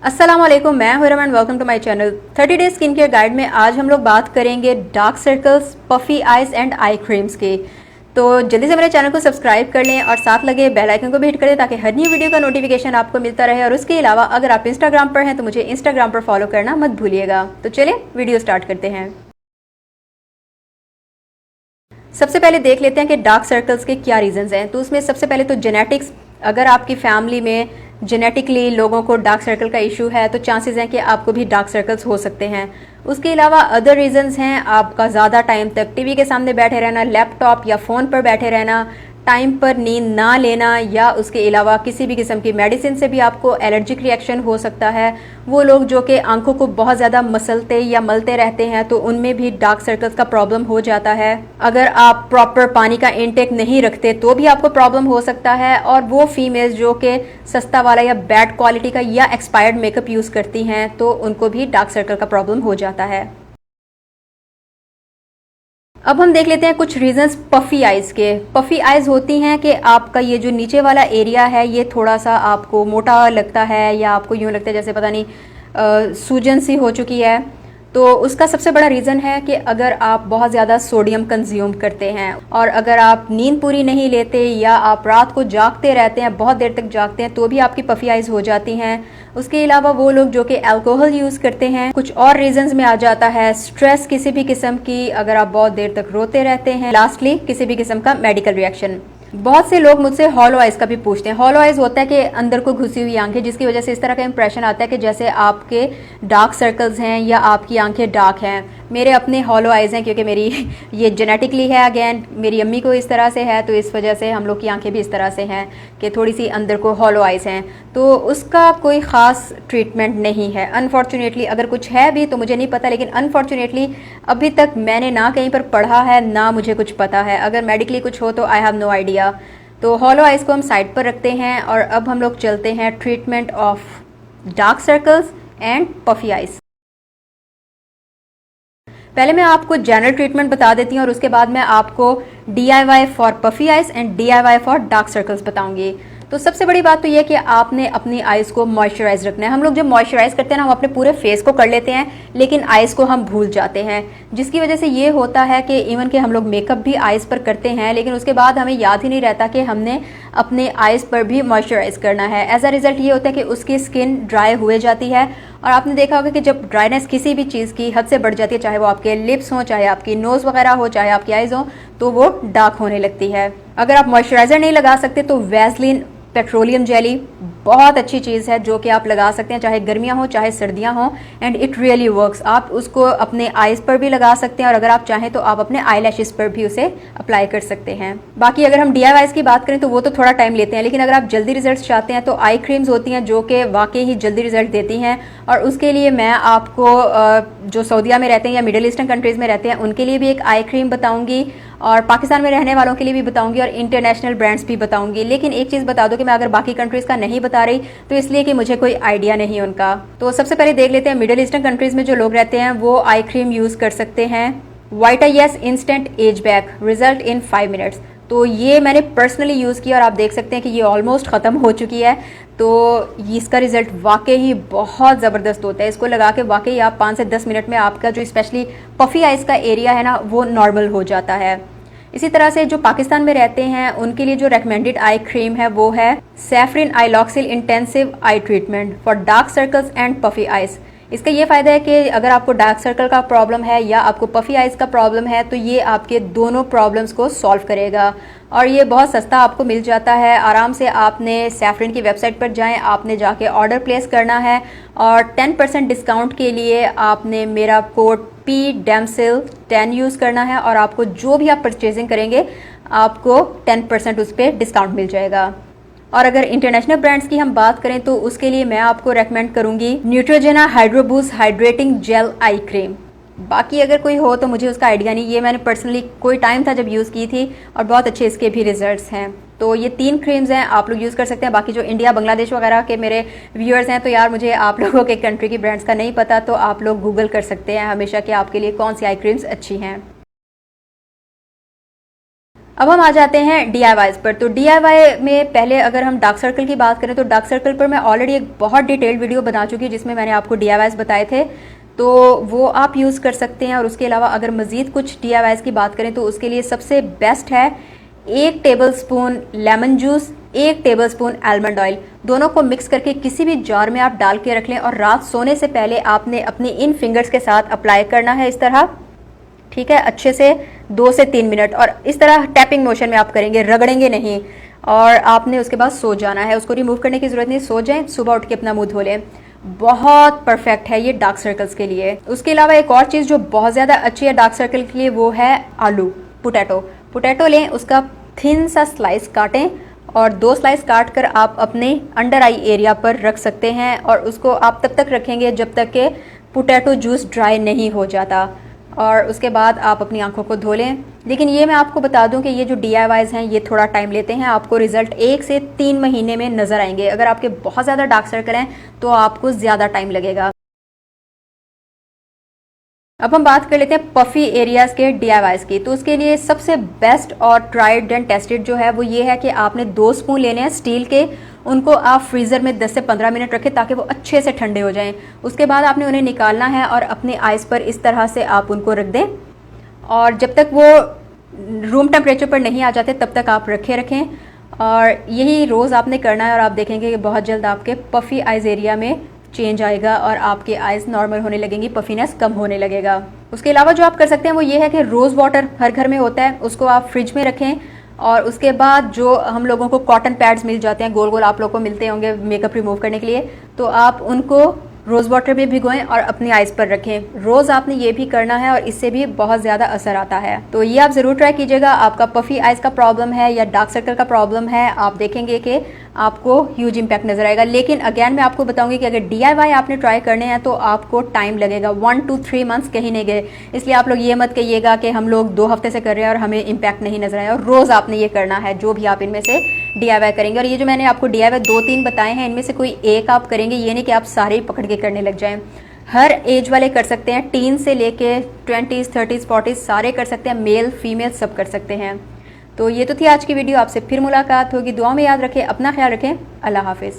अस्सलाम वालेकुम, मैं हूं Raman. Welcome to my channel 30 day skin care guide में आज हम लोग बात करेंगे dark circles, puffy eyes and eye creams की। तो जल्दी से मेरे चैनल को सब्सक्राइब कर लें और साथ लगे बेल आइकन को भी हिट करें ताकि हर न्यू वीडियो का नोटिफिकेशन आपको मिलता रहे। और उसके अलावा अगर आप इंस्टाग्राम पर हैं तो मुझे इंस्टाग्राम पर फॉलो करना मत भूलिएगा। तो चलिए वीडियो स्टार्ट करते हैं। सबसे पहले देख लेते हैं कि डार्क सर्कल्स के क्या रीजंस हैं। तो उसमें सबसे पहले तो जेनेटिक्स। अगर आपकी फैमिली में जेनेटिकली लोगों को डार्क सर्कल का इशू है तो चांसेस हैं कि आपको भी डार्क सर्कल्स हो सकते हैं। उसके अलावा अदर रीजंस हैं आपका ज़्यादा टाइम तक टीवी के सामने बैठे रहना, लैपटॉप या फ़ोन पर बैठे रहना, टाइम पर नींद ना लेना, या उसके अलावा किसी भी किस्म की मेडिसिन से भी आपको एलर्जिक रिएक्शन हो सकता है। वो लोग जो कि आंखों को बहुत ज़्यादा मसलते या मलते रहते हैं तो उनमें भी डार्क सर्कल्स का प्रॉब्लम हो जाता है। अगर आप प्रॉपर पानी का इनटेक नहीं रखते तो भी आपको प्रॉब्लम हो सकता है। और वो फीमेल्स जो कि सस्ता वाला या बैड क्वालिटी का या एक्सपायर्ड मेकअप यूज़ करती हैं तो उनको भी डार्क सर्कल का प्रॉब्लम हो जाता है। अब हम देख लेते हैं कुछ रीजंस पफी आइज के। पफी आइज होती हैं कि आपका ये जो नीचे वाला एरिया है ये थोड़ा सा आपको मोटा लगता है या आपको यूँ लगता है जैसे पता नहीं सूजन सी हो चुकी है। तो उसका सबसे बड़ा रीज़न है कि अगर आप बहुत ज़्यादा सोडियम कंज्यूम करते हैं और अगर आप नींद पूरी नहीं लेते या आप रात को जागते रहते हैं, बहुत देर तक जागते हैं, तो भी आपकी पफी आइज हो जाती हैं। उसके अलावा वो लोग जो कि अल्कोहल यूज़ करते हैं। कुछ और रीजंस में आ जाता है स्ट्रेस किसी भी किस्म की, अगर आप बहुत देर तक रोते रहते हैं। लास्टली किसी भी किस्म का मेडिकल रिएक्शन। बहुत से लोग मुझसे हॉलो आइज का भी पूछते हैं। हॉलो आइज होता है कि अंदर को घुसी हुई आंखें, जिसकी वजह से इस तरह का इंप्रेशन आता है कि जैसे आपके डार्क सर्कल्स हैं या आपकी आंखें डार्क हैं। मेरे अपने हॉलो आइज हैं क्योंकि मेरी ये जेनेटिकली है, अगेन मेरी अम्मी को इस तरह से है तो इस वजह से हम लोग की आंखें भी इस तरह से हैं कि थोड़ी सी अंदर को हॉलो आइज हैं। तो उसका कोई ख़ास ट्रीटमेंट नहीं है अनफॉर्चुनेटली। अगर कुछ है भी तो मुझे नहीं पता, लेकिन अनफॉर्चुनेटली अभी तक मैंने ना कहीं पर पढ़ा है ना मुझे कुछ पता है। अगर मेडिकली कुछ हो तो आई हैव नो आइडिया। तो हॉलो आइज को हम साइड पर रखते हैं और अब हम लोग चलते हैं treatment of dark circles and puffy eyes. पहले मैं आपको जनरल ट्रीटमेंट बता देती हूँ और उसके बाद मैं आपको DIY for puffy eyes and DIY for dark circles बताऊंगी। तो सबसे बड़ी बात तो यह कि आपने अपनी आइज़ को मॉइस्चराइज रखना है। हम लोग जब मॉइस्चराइज करते हैं ना, हम अपने पूरे फेस को कर लेते हैं लेकिन आइज़ को हम भूल जाते हैं, जिसकी वजह से ये होता है कि इवन कि हम लोग मेकअप भी आइज़ पर करते हैं लेकिन उसके बाद हमें याद ही नहीं रहता कि हमने अपने आइज़ पर भी मॉइस्चराइज करना है। एज अ रिजल्ट ये होता है कि उसकी स्किन ड्राई हुए जाती है। और आपने देखा होगा कि जब ड्राइनेस किसी भी चीज़ की हद से बढ़ जाती है, चाहे वो आपके लिप्स हों, चाहे आपकी नोज़ वगैरह हो, चाहे आपकी आइज़ हो, तो वो डार्क होने लगती है। अगर आप मॉइस्चराइज़र नहीं लगा सकते तो वैसलीन पेट्रोलियम जेली बहुत अच्छी चीज़ है जो कि आप लगा सकते हैं, चाहे गर्मियां हो चाहे सर्दियां हो, एंड इट रियली वर्क्स। आप उसको अपने आईज पर भी लगा सकते हैं और अगर आप चाहें तो आप अपने आई लैशेस पर भी उसे अप्लाई कर सकते हैं। बाकी अगर हम DIYs की बात करें तो वो तो थोड़ा टाइम लेते हैं, लेकिन अगर आप जल्दी रिजल्ट चाहते हैं तो आई क्रीम्स होती हैं जो कि वाकई ही जल्दी रिजल्ट देती हैं। और उसके लिए मैं आपको जो सऊदीया में रहते हैं या मिडिल ईस्टर्न कंट्रीज़ में रहते हैं उनके लिए भी एक आई क्रीम बताऊँगी और पाकिस्तान में रहने वालों के लिए भी बताऊंगी और इंटरनेशनल ब्रांड्स भी बताऊंगी। लेकिन एक चीज़ बता दो कि मैं अगर बाकी कंट्रीज़ का नहीं बता रही तो इसलिए कि मुझे कोई आइडिया नहीं उनका। तो सबसे पहले देख लेते हैं मिडिल ईस्टर्न कंट्रीज़ में जो लोग रहते हैं वो आई क्रीम यूज़ कर सकते हैं वाइटायस instant age back, result in 5 minutes. तो ये मैंने पर्सनली यूज़ किया और आप देख सकते हैं कि ये ऑलमोस्ट ख़त्म हो चुकी है। तो इसका रिज़ल्ट वाकई ही बहुत ज़बरदस्त होता है। इसको लगा के वाकई आप 5 से 10 मिनट में आपका जो स्पेशली पफी आइज़ का एरिया है ना वो नॉर्मल हो जाता है। इसी तरह से जो पाकिस्तान में रहते हैं उनके लिए जो रेकमेंडेड आई क्रीम है वो है सैफरिन आइलॉक्सिल intensive eye treatment for dark circles and puffy eyes. इसका ये फ़ायदा है कि अगर आपको डार्क सर्कल का प्रॉब्लम है या आपको पफी आइज़ का प्रॉब्लम है तो ये आपके दोनों प्रॉब्लम्स को सॉल्व करेगा और ये बहुत सस्ता आपको मिल जाता है। आराम से आपने सैफरिन की वेबसाइट पर जाएं, आपने जाके ऑर्डर प्लेस करना है और 10% डिस्काउंट के लिए आपने मेरा कोड PDAMSIL10 यूज़ करना है और आपको जो भी आप परचेजिंग करेंगे आपको 10% उस पर डिस्काउंट मिल जाएगा। और अगर इंटरनेशनल ब्रांड्स की हम बात करें तो उसके लिए मैं आपको रेकमेंड करूंगी Neutrogena hydro boost hydrating gel eye cream. बाकी अगर कोई हो तो मुझे उसका आइडिया नहीं, ये मैंने पर्सनली कोई टाइम था जब यूज़ की थी और बहुत अच्छे इसके भी रिजल्ट्स हैं। तो ये 3 क्रीम्स हैं, आप लोग यूज़ कर सकते हैं। बाकी जो इंडिया बांग्लादेश वगैरह के मेरे व्यूअर्स हैं तो यार मुझे आप लोगों के कंट्री की ब्रांड्स का नहीं पता, तो आप लोग गूगल कर सकते हैं हमेशा कि आपके लिए कौन सी आई क्रीम्स अच्छी हैं। अब हम आ जाते हैं DIYs पर। तो DIY में पहले अगर हम डार्क सर्कल की बात करें तो डार्क सर्कल पर मैं ऑलरेडी एक बहुत डिटेल्ड वीडियो बना चुकी हूँ जिसमें मैंने आपको DIYs बताए थे, तो वो आप यूज़ कर सकते हैं। और उसके अलावा अगर मज़ीद कुछ DIYs की बात करें तो उसके लिए सबसे बेस्ट है 1 tablespoon lemon juice, 1 tablespoon almond oil, दोनों को मिक्स करके किसी भी जार में आप डाल के रख लें और रात सोने से पहले आपने अपने इन फिंगर्स के साथ अप्लाई करना है इस तरह, ठीक है, अच्छे से 2 से 3 मिनट। और इस तरह टैपिंग मोशन में आप करेंगे, रगड़ेंगे नहीं। और आपने उसके बाद सो जाना है, उसको रिमूव करने की जरूरत नहीं, सो जाएं, सुबह उठ के अपना मुंह धो लें। बहुत परफेक्ट है ये डार्क सर्कल्स के लिए। उसके अलावा एक और चीज़ जो बहुत ज़्यादा अच्छी है डार्क सर्कल के लिए वो है आलू, पोटैटो लें, उसका थिन सा स्लाइस काटें और 2 स्लाइस काट कर आप अपने अंडर आई एरिया पर रख सकते हैं। और उसको आप तब तक रखेंगे जब तक कि पोटैटो जूस ड्राई नहीं हो जाता। और उसके बाद आप अपनी आंखों को धो लें। लेकिन ये मैं आपको बता दूं कि ये जो DIYs हैं ये थोड़ा टाइम लेते हैं, आपको रिजल्ट 1 से 3 महीने में नज़र आएंगे। अगर आपके बहुत ज़्यादा डार्क सर्कल हैं तो आपको ज़्यादा टाइम लगेगा। अब हम बात कर लेते हैं पफी एरियाज़ के DIYs की। तो उसके लिए सबसे बेस्ट और ट्राइड एंड टेस्टेड जो है वो ये है कि आपने 2 स्पून लेने हैं स्टील के, उनको आप फ्रीज़र में 10 से 15 मिनट रखें ताकि वो अच्छे से ठंडे हो जाएं। उसके बाद आपने उन्हें निकालना है और अपने आइस पर इस तरह से आप उनको रख दें और जब तक वो रूम टेम्परेचर पर नहीं आ जाते तब तक आप रखें। और यही रोज़ आपने करना है और आप देखेंगे कि बहुत जल्द आपके पफ़ी आइज़ एरिया में चेंज आएगा और आपके आइज़ नॉर्मल होने लगेंगी, पफीनेस कम होने लगेगा। उसके अलावा जो आप कर सकते हैं वो ये है कि रोज़ वाटर हर घर में होता है, उसको आप फ्रिज में रखें। और उसके बाद जो हम लोगों को कॉटन पैड्स मिल जाते हैं, गोल गोल आप लोगों को मिलते होंगे मेकअप रिमूव करने के लिए, तो आप उनको रोज़ वाटर में भिगोएं और अपनी आइज़ पर रखें। रोज़ आपने ये भी करना है और इससे भी बहुत ज़्यादा असर आता है। तो ये आप ज़रूर ट्राई कीजिएगा। आपका पफ़ी आइज़ का प्रॉब्लम है या डार्क सर्कल का प्रॉब्लम है, आप देखेंगे कि आपको ह्यूज इम्पैक्ट नजर आएगा। लेकिन अगेन मैं आपको बताऊंगी कि अगर DIY आपने ट्राई करने हैं तो आपको टाइम लगेगा, 1 to 3 मंथ्स कहीं नहीं गए। इसलिए आप लोग ये मत कहिएगा कि हम लोग 2 हफ्ते से कर रहे हैं और हमें इम्पैक्ट नहीं नजर आया। और रोज़ आपने ये करना है जो भी आप इनमें से DIY करेंगे। और ये जो मैंने आपको DIY 2-3 बताए हैं इनमें से कोई एक आप करेंगे, ये नहीं कि आप सारे ही पकड़ के करने लग जाएं। हर एज वाले कर सकते हैं, टीन से लेके 20s 30s 40s सारे कर सकते हैं, मेल फीमेल सब कर सकते हैं। तो ये तो थी आज की वीडियो। आपसे फिर मुलाकात होगी, दुआ में याद रखें, अपना ख्याल रखें, अल्लाह हाफिज़।